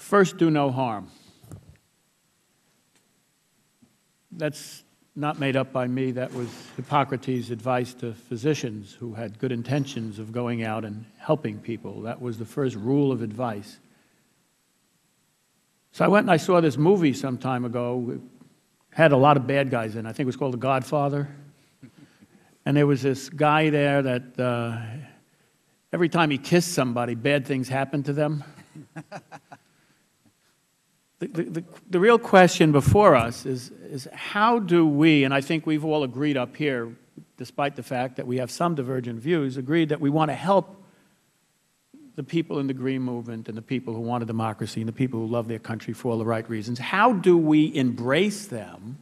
First, do no harm. That's not made up by me. That was Hippocrates' advice to physicians who had good intentions of going out and helping people. That was the first rule of advice. So I went and I saw this movie some time ago. It had a lot of bad guys in it. I think it was called The Godfather. And there was this guy there that every time he kissed somebody, bad things happened to them. The real question before us is how do we, and I think we've all agreed up here, despite the fact that we have some divergent views, agreed that we want to help the people in the Green Movement and the people who want a democracy and the people who love their country for all the right reasons. How do we embrace them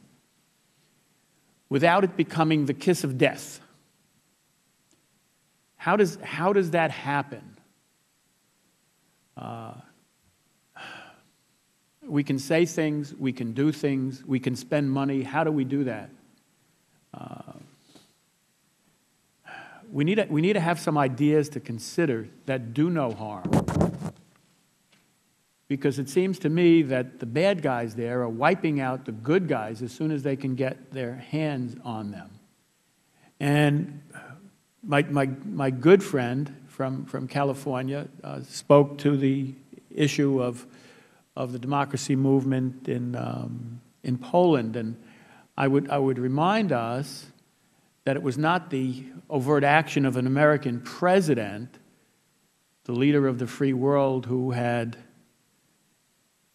without it becoming the kiss of death? How does that happen? We can say things, we can do things, we can spend money. How do we do that? We need to have some ideas to consider that do no harm. Because it seems to me that the bad guys there are wiping out the good guys as soon as they can get their hands on them. And my good friend from California spoke to the issue of the democracy movement in Poland, and I would remind us that it was not the overt action of an American president, the leader of the free world who had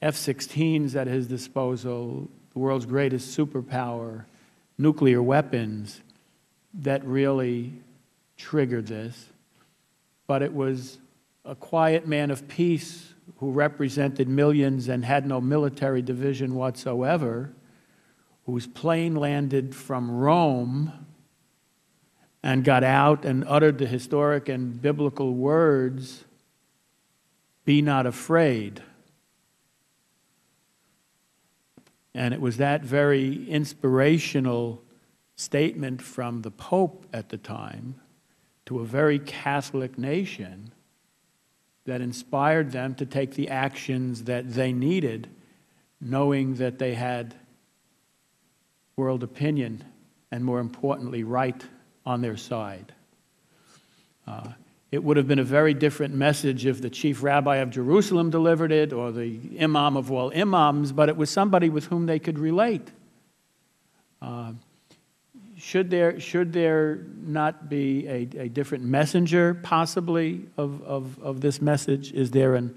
F-16s at his disposal, the world's greatest superpower, nuclear weapons, that really triggered this. But it was a quiet man of peace who represented millions and had no military division whatsoever, whose plane landed from Rome and got out and uttered the historic and biblical words, "Be not afraid." And it was that very inspirational statement from the Pope at the time to a very Catholic nation that inspired them to take the actions that they needed, knowing that they had world opinion and, more importantly, right on their side. It would have been a very different message if the chief rabbi of Jerusalem delivered it or the imam of all imams, but it was somebody with whom they could relate. Should there not be a different messenger, possibly, of this message? Is there an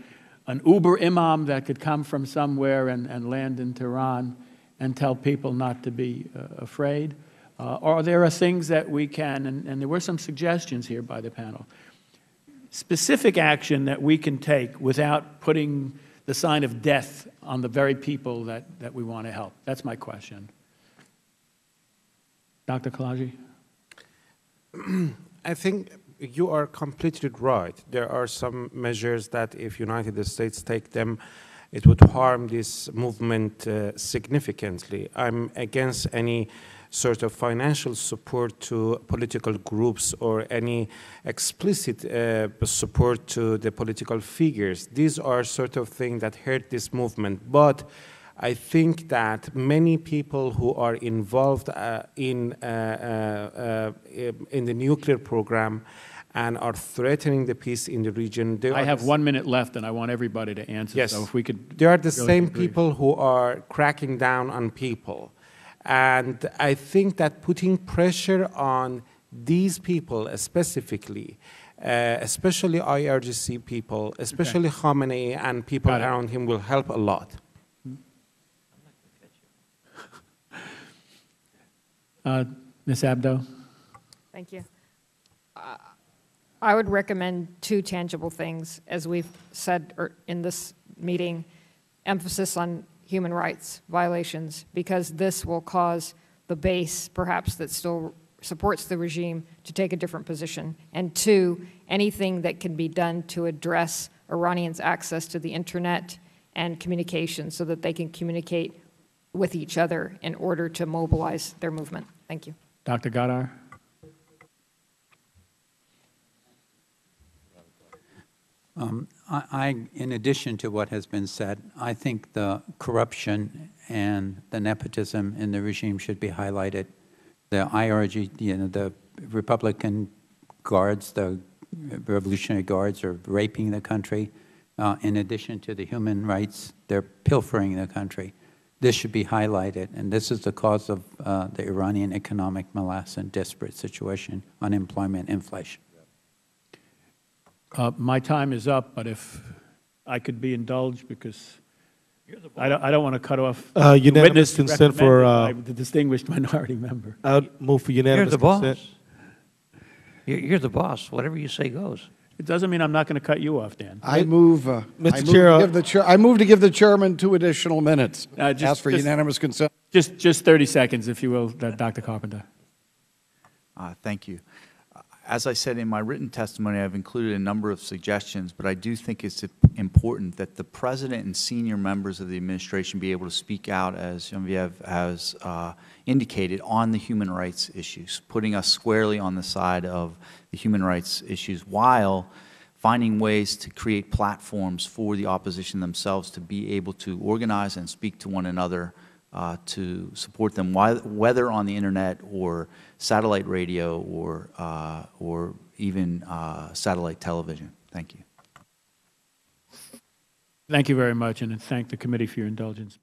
Uber imam that could come from somewhere and land in Tehran and tell people not to be afraid? Or there are things that we can, and there were some suggestions here by the panel, specific action that we can take without putting the sign of death on the very people that we want to help. That's my question. Dr. Kalaji? I think you are completely right. There are some measures that if United States take them, it would harm this movement significantly. I'm against any sort of financial support to political groups or any explicit support to the political figures. These are sort of things that hurt this movement. But I think that many people who are involved in the nuclear program and are threatening the peace in the region. I have 1 minute left, and I want everybody to answer. Yes. So if we could, they are the same people who are cracking down on people. And I think that putting pressure on these people specifically, especially IRGC people, especially Khamenei and people around him, will help a lot. Ms. Abdo? Thank you. I would recommend two tangible things, as we've said in this meeting, emphasis on human rights violations, because this will cause the base, perhaps, that still supports the regime to take a different position. And two, anything that can be done to address Iranians' access to the internet and communication so that they can communicate with each other in order to mobilize their movement. Thank you. Dr. Gadar? In addition to what has been said, I think the corruption and the nepotism in the regime should be highlighted. The IRG, the Republican guards, the Revolutionary Guards are raping the country. In addition to the human rights, they're pilfering the country. This should be highlighted, and this is the cause of the Iranian economic morass and desperate situation, unemployment, inflation. My time is up, but if I could be indulged, because I don't want to cut off the Unanimous witness consent recommended for by the distinguished minority member. I would move for unanimous You're the boss. consent. You're the boss. Whatever you say goes. It doesn't mean I'm not going to cut you off, Dan. I move, Mr. Chair, I move to give the chairman 2 additional minutes. Just- Ask for just- unanimous consent. Just 30 seconds, if you will, Dr. Carpenter. Thank you. As I said in my written testimony, I've included a number of suggestions, but I do think it's important that the President and senior members of the administration be able to speak out, as Genevieve has indicated, on the human rights issues, putting us squarely on the side of the human rights issues, while finding ways to create platforms for the opposition themselves to be able to organize and speak to one another to support them, whether on the internet or satellite radio or even satellite television. Thank you. Thank you very much, and thank the committee for your indulgence.